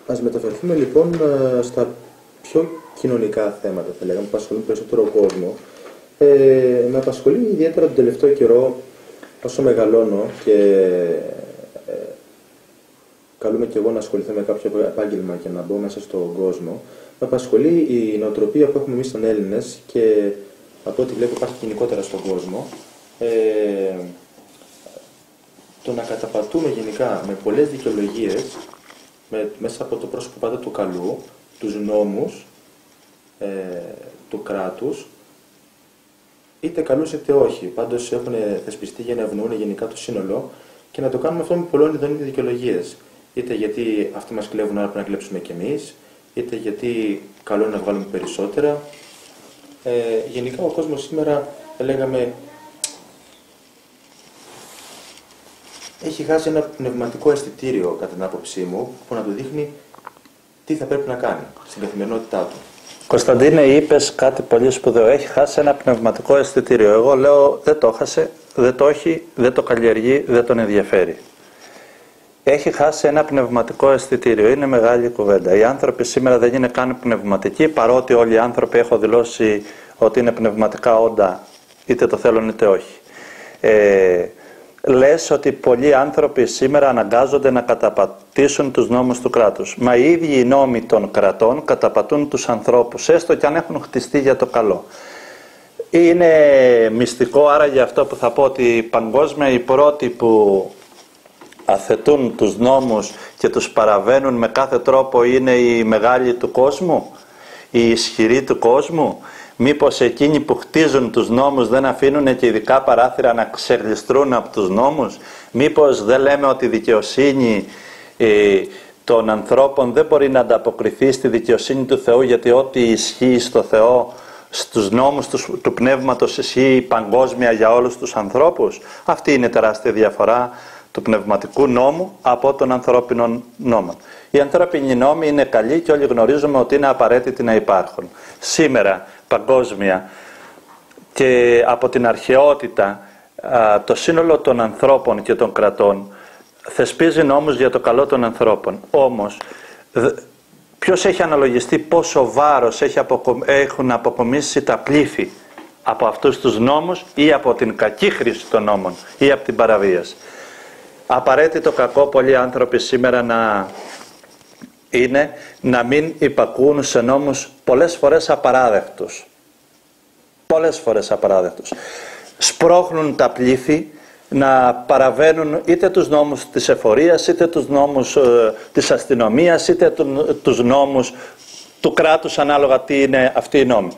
Ας μεταφερθούμε λοιπόν στα πιο κοινωνικά θέματα, θα λέγαμε, που απασχολούν περισσότερο κόσμο. Με απασχολεί ιδιαίτερα τον τελευταίο καιρό, όσο μεγαλώνω και καλούμε και εγώ να ασχοληθώ με κάποιο επάγγελμα και να μπω μέσα στον κόσμο, με απασχολεί η νοοτροπία που έχουμε εμείς σαν Έλληνες και από ό,τι βλέπω υπάρχει γενικότερα στον κόσμο, το να καταπατούμε γενικά με πολλές δικαιολογίες, μέσα από το πρόσωπο πάντα του καλού, τους νόμους του κράτους, είτε καλούς είτε όχι. Πάντως έχουν θεσπιστεί για να ευνοούν γενικά το σύνολο και να το κάνουμε αυτό με πολλών ειδών δικαιολογίες. Είτε γιατί αυτοί μας κλέβουν, άρα πρέπει να κλέψουμε κι εμείς, είτε γιατί καλό είναι να βγάλουμε περισσότερα. Γενικά ο κόσμος σήμερα, θα λέγαμε, έχει χάσει ένα πνευματικό αισθητήριο, κατά την άποψή μου, που να του δείχνει τι θα πρέπει να κάνει στην καθημερινότητά του. Κωνσταντίνε, είπες κάτι πολύ σπουδαίο. Έχει χάσει ένα πνευματικό αισθητήριο. Εγώ λέω δεν το χάσε, δεν το έχει, δεν το καλλιεργεί, δεν τον ενδιαφέρει. Έχει χάσει ένα πνευματικό αισθητήριο. Είναι μεγάλη κουβέντα. Οι άνθρωποι σήμερα δεν είναι καν πνευματικοί, παρότι όλοι οι άνθρωποι έχω δηλώσει ότι είναι πνευματικά όντα, είτε το θέλουν είτε όχι. Λες ότι πολλοί άνθρωποι σήμερα αναγκάζονται να καταπατήσουν τους νόμους του κράτους. Μα οι ίδιοι οι νόμοι των κρατών καταπατούν τους ανθρώπους, έστω και αν έχουν χτιστεί για το καλό. Είναι μυστικό άραγε αυτό που θα πω, ότι παγκόσμια οι πρώτοι που αθετούν τους νόμους και τους παραβαίνουν με κάθε τρόπο είναι οι μεγάλοι του κόσμου, οι ισχυροί του κόσμου. Μήπως εκείνοι που χτίζουν τους νόμους δεν αφήνουν και ειδικά παράθυρα να ξεγλιστρούν από τους νόμους? Μήπως δεν λέμε ότι η δικαιοσύνη των ανθρώπων δεν μπορεί να ανταποκριθεί στη δικαιοσύνη του Θεού, γιατί ό,τι ισχύει στο Θεό, στους νόμους του πνεύματος ισχύει παγκόσμια για όλους τους ανθρώπους? Αυτή είναι η τεράστια διαφορά του πνευματικού νόμου από των ανθρώπινων νόμων. Οι ανθρώπινοι νόμοι είναι καλοί και όλοι γνωρίζουμε ότι είναι απαραίτητοι να υπάρχουν. Σήμερα παγκόσμια και από την αρχαιότητα το σύνολο των ανθρώπων και των κρατών θεσπίζει νόμους για το καλό των ανθρώπων. Όμως ποιος έχει αναλογιστεί πόσο βάρος έχουν αποκομίσει τα πλήθη από αυτούς τους νόμους ή από την κακή χρήση των νόμων ή από την παραβίαση? Απαραίτητο κακό πολλοί άνθρωποι σήμερα είναι να μην υπακούν σε νόμους πολλές φορές απαράδεκτους. Πολλές φορές απαράδεκτους. Σπρώχνουν τα πλήθη να παραβαίνουν είτε τους νόμους της εφορίας, είτε τους νόμους της αστυνομίας, είτε τους νόμους του κράτους, ανάλογα τι είναι αυτοί οι νόμοι.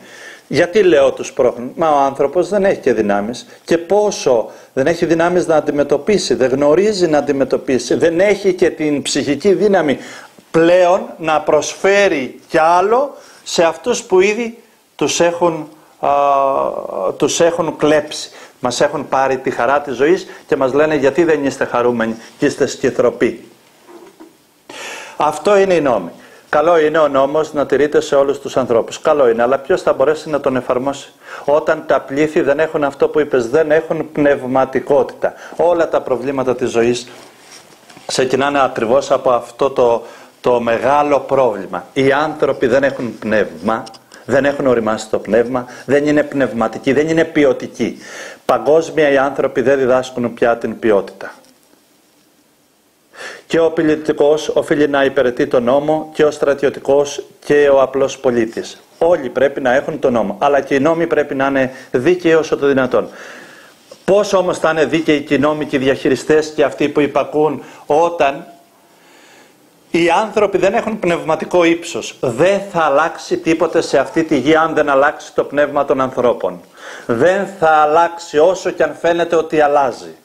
Γιατί λέω τους σπρώχνουν? Μα ο άνθρωπος δεν έχει και δυνάμεις. Και πόσο δεν έχει δυνάμεις να αντιμετωπίσει, δεν γνωρίζει να αντιμετωπίσει, δεν έχει και την ψυχική δύναμη πλέον να προσφέρει κι άλλο σε αυτούς που ήδη τους έχουν κλέψει. Μας έχουν πάρει τη χαρά της ζωής και μας λένε γιατί δεν είστε χαρούμενοι και είστε σκυθροποί. Αυτό είναι η νόμη. Καλό είναι ο νόμος να τηρείται σε όλους τους ανθρώπους. Καλό είναι, αλλά ποιος θα μπορέσει να τον εφαρμόσει? Όταν τα πλήθη δεν έχουν αυτό που είπες, δεν έχουν πνευματικότητα. Όλα τα προβλήματα της ζωής ξεκινάνε ακριβώς από αυτό το μεγάλο πρόβλημα. Οι άνθρωποι δεν έχουν πνεύμα, δεν έχουν οριμάσει το πνεύμα, δεν είναι πνευματικοί, δεν είναι ποιοτικοί. Παγκόσμια οι άνθρωποι δεν διδάσκουν πια την ποιότητα. Και ο πολιτικός οφείλει να υπηρετεί τον νόμο και ο στρατιωτικός και ο απλός πολίτης. Όλοι πρέπει να έχουν τον νόμο, αλλά και οι νόμοι πρέπει να είναι δίκαιοι όσο το δυνατόν. Πώς όμως θα είναι δίκαιοι και οι νόμοι και οι διαχειριστές και αυτοί που υπακούν όταν οι άνθρωποι δεν έχουν πνευματικό ύψος? Δεν θα αλλάξει τίποτε σε αυτή τη γη αν δεν αλλάξει το πνεύμα των ανθρώπων. Δεν θα αλλάξει όσο και αν φαίνεται ότι αλλάζει.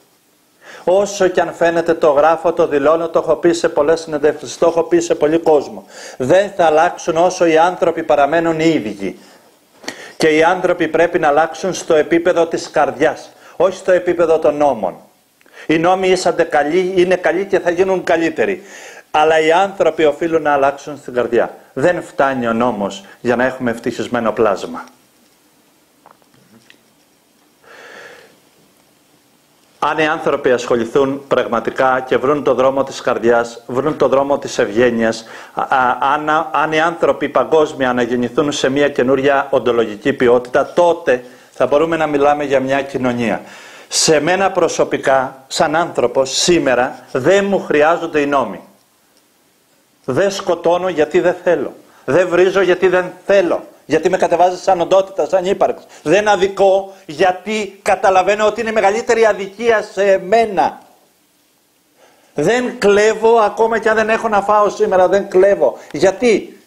Όσο και αν φαίνεται το γράφω, το δηλώνω, το έχω πει σε πολλές συνεντεύξεις, το έχω πει σε πολύ κόσμο. Δεν θα αλλάξουν όσο οι άνθρωποι παραμένουν οι ίδιοι. Και οι άνθρωποι πρέπει να αλλάξουν στο επίπεδο της καρδιάς, όχι στο επίπεδο των νόμων. Οι νόμοι ήσαντε καλοί, είναι καλοί και θα γίνουν καλύτεροι. Αλλά οι άνθρωποι οφείλουν να αλλάξουν στην καρδιά. Δεν φτάνει ο νόμος για να έχουμε ευτυχισμένο πλάσμα. Αν οι άνθρωποι ασχοληθούν πραγματικά και βρουν το δρόμο της καρδιάς, βρουν το δρόμο της ευγένειας, αν οι άνθρωποι παγκόσμια αναγεννηθούν σε μια καινούρια οντολογική ποιότητα, τότε θα μπορούμε να μιλάμε για μια κοινωνία. Σε μένα προσωπικά, σαν άνθρωπος, σήμερα δεν μου χρειάζονται οι νόμοι. Δεν σκοτώνω γιατί δεν θέλω. Δεν βρίζω γιατί δεν θέλω. Γιατί με κατεβάζει σαν οντότητα, σαν ύπαρξη. Δεν αδικώ γιατί καταλαβαίνω ότι είναι μεγαλύτερη αδικία σε μένα. Δεν κλέβω ακόμα και αν δεν έχω να φάω σήμερα, δεν κλέβω. Γιατί?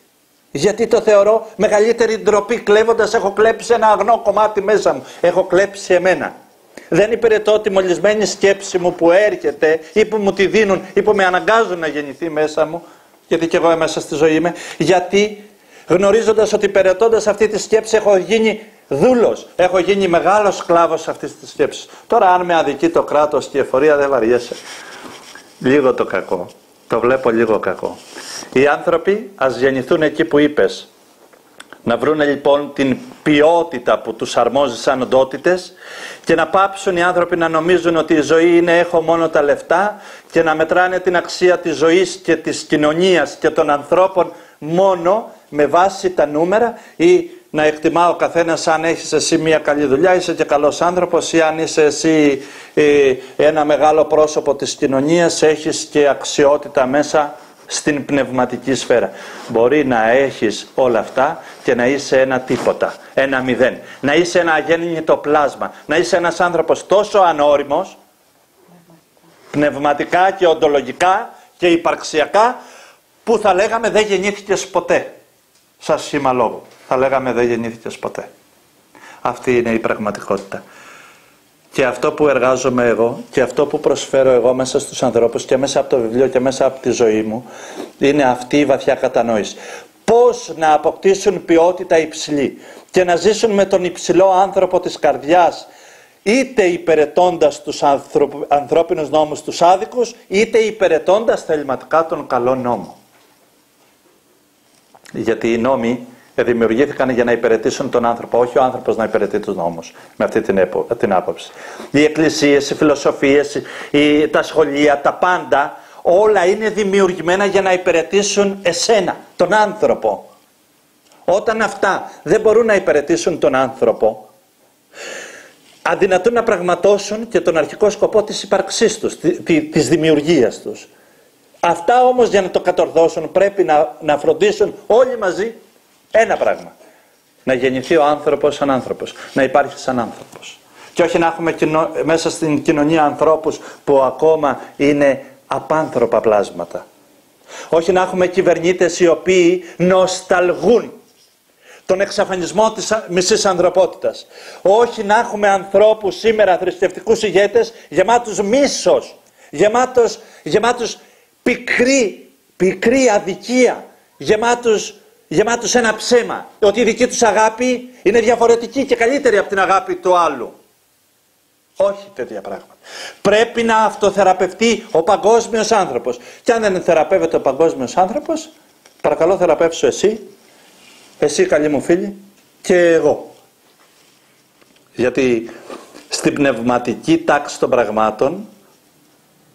Γιατί το θεωρώ μεγαλύτερη ντροπή. Κλέβοντας έχω κλέψει ένα αγνό κομμάτι μέσα μου. Έχω κλέψει εμένα. Δεν υπηρετώ τη μολυσμένη σκέψη μου που έρχεται ή που μου τη δίνουν ή που με αναγκάζουν να γεννηθεί μέσα μου. Γιατί και εγώ μέσα στη ζωή είμαι. Γιατί γνωρίζοντας ότι υπηρετώντας αυτή τη σκέψη έχω γίνει δούλος. Έχω γίνει μεγάλος σκλάβος αυτής της σκέψης. Τώρα αν με αδικεί το κράτος και η εφορία δεν βαριέσαι. Λίγο το κακό. Το βλέπω λίγο κακό. Οι άνθρωποι ας γεννηθούν εκεί που είπες. Να βρουν λοιπόν την ποιότητα που τους αρμόζει σαν οντότητες και να πάψουν οι άνθρωποι να νομίζουν ότι η ζωή είναι έχω μόνο τα λεφτά και να μετράνε την αξία της ζωής και της κοινωνίας και των ανθρώπων μόνο με βάση τα νούμερα ή να εκτιμά ο καθένας αν έχεις εσύ μια καλή δουλειά, είσαι και καλός άνθρωπος ή αν είσαι εσύ ένα μεγάλο πρόσωπο της κοινωνίας, έχεις και αξιότητα μέσα στην πνευματική σφαίρα. Μπορεί να έχεις όλα αυτά και να είσαι ένα τίποτα, ένα μηδέν. Να είσαι ένα αγέννητο πλάσμα. Να είσαι ένας άνθρωπος τόσο ανώριμος, πνευματικά και οντολογικά και υπαρξιακά, που θα λέγαμε δεν γεννήθηκες ποτέ. Σαν σχήμα λόγου. Θα λέγαμε δεν γεννήθηκες ποτέ. Αυτή είναι η πραγματικότητα. Και αυτό που εργάζομαι εγώ και αυτό που προσφέρω εγώ μέσα στους ανθρώπους και μέσα από το βιβλίο και μέσα από τη ζωή μου είναι αυτή η βαθιά κατανόηση. Πώς να αποκτήσουν ποιότητα υψηλή και να ζήσουν με τον υψηλό άνθρωπο της καρδιάς, είτε υπηρετώντας τους ανθρώπινους νόμους τους άδικους, είτε υπηρετώντας θεληματικά τον καλό νόμο. Γιατί οι νόμοι δημιουργήθηκαν για να υπηρετήσουν τον άνθρωπο, όχι ο άνθρωπος να υπηρετεί τους νόμους, με αυτή την άποψη. Οι εκκλησίες, οι φιλοσοφίες, τα σχολεία, τα πάντα, όλα είναι δημιουργημένα για να υπηρετήσουν εσένα, τον άνθρωπο. Όταν αυτά δεν μπορούν να υπηρετήσουν τον άνθρωπο, αδυνατούν να πραγματώσουν και τον αρχικό σκοπό της ύπαρξής τους, της δημιουργίας τους. Αυτά όμως για να το κατορθώσουν πρέπει να φροντίσουν όλοι μαζί ένα πράγμα. Να γεννηθεί ο άνθρωπος σαν άνθρωπος. Να υπάρχει σαν άνθρωπος. Και όχι να έχουμε μέσα στην κοινωνία ανθρώπους που ακόμα είναι απάνθρωπα πλάσματα. Όχι να έχουμε κυβερνήτες οι οποίοι νοσταλγούν τον εξαφανισμό της μισής ανθρωπότητας. Όχι να έχουμε ανθρώπους σήμερα, θρησκευτικούς ηγέτες, γεμάτους μίσος, γεμάτους πικρή αδικία, γεμάτους ένα ψέμα, ότι η δική τους αγάπη είναι διαφορετική και καλύτερη από την αγάπη του άλλου. Όχι τέτοια πράγματα. Πρέπει να αυτοθεραπευτεί ο παγκόσμιος άνθρωπος. Και αν δεν θεραπεύεται ο παγκόσμιος άνθρωπος, παρακαλώ θεραπεύσου εσύ καλή μου φίλη και εγώ. Γιατί στην πνευματική τάξη των πραγμάτων,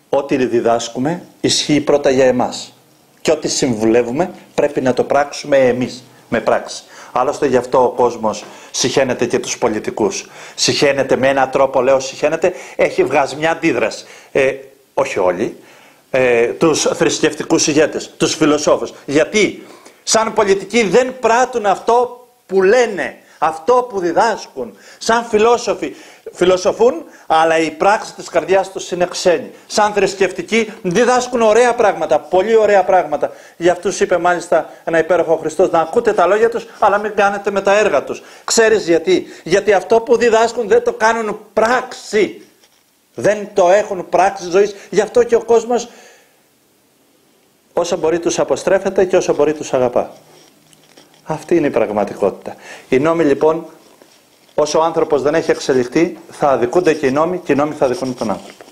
ό,τι διδάσκουμε ισχύει πρώτα για εμάς. Και ό,τι συμβουλεύουμε πρέπει να το πράξουμε εμείς με πράξη. Άλλωστε γι' αυτό ο κόσμος συχαίνεται και τους πολιτικούς. Συχαίνεται με έναν τρόπο, λέω συχαίνεται, έχει βγάζει μια αντίδραση. Όχι όλοι. Τους θρησκευτικούς ηγέτες, τους φιλοσόφους. Γιατί σαν πολιτικοί δεν πράττουν αυτό που λένε, αυτό που διδάσκουν. Σαν φιλόσοφοι φιλοσοφούν, αλλά η πράξη της καρδιάς τους είναι ξένη. Σαν θρησκευτικοί διδάσκουν ωραία πράγματα, πολύ ωραία πράγματα. Για αυτούς είπε μάλιστα ένα υπέροχο Χριστός, να ακούτε τα λόγια τους, αλλά μην κάνετε με τα έργα τους. Ξέρεις γιατί? Γιατί αυτό που διδάσκουν δεν το κάνουν πράξη. Δεν το έχουν πράξη ζωής. Γι' αυτό και ο κόσμος όσο μπορεί τους αποστρέφεται και όσο μπορεί τους αγαπά. Αυτή είναι η πραγματικότητα. Οι νόμοι λοιπόν, όσο ο άνθρωπος δεν έχει εξελιχθεί, θα αδικούνται και οι νόμοι θα αδικούν τον άνθρωπο.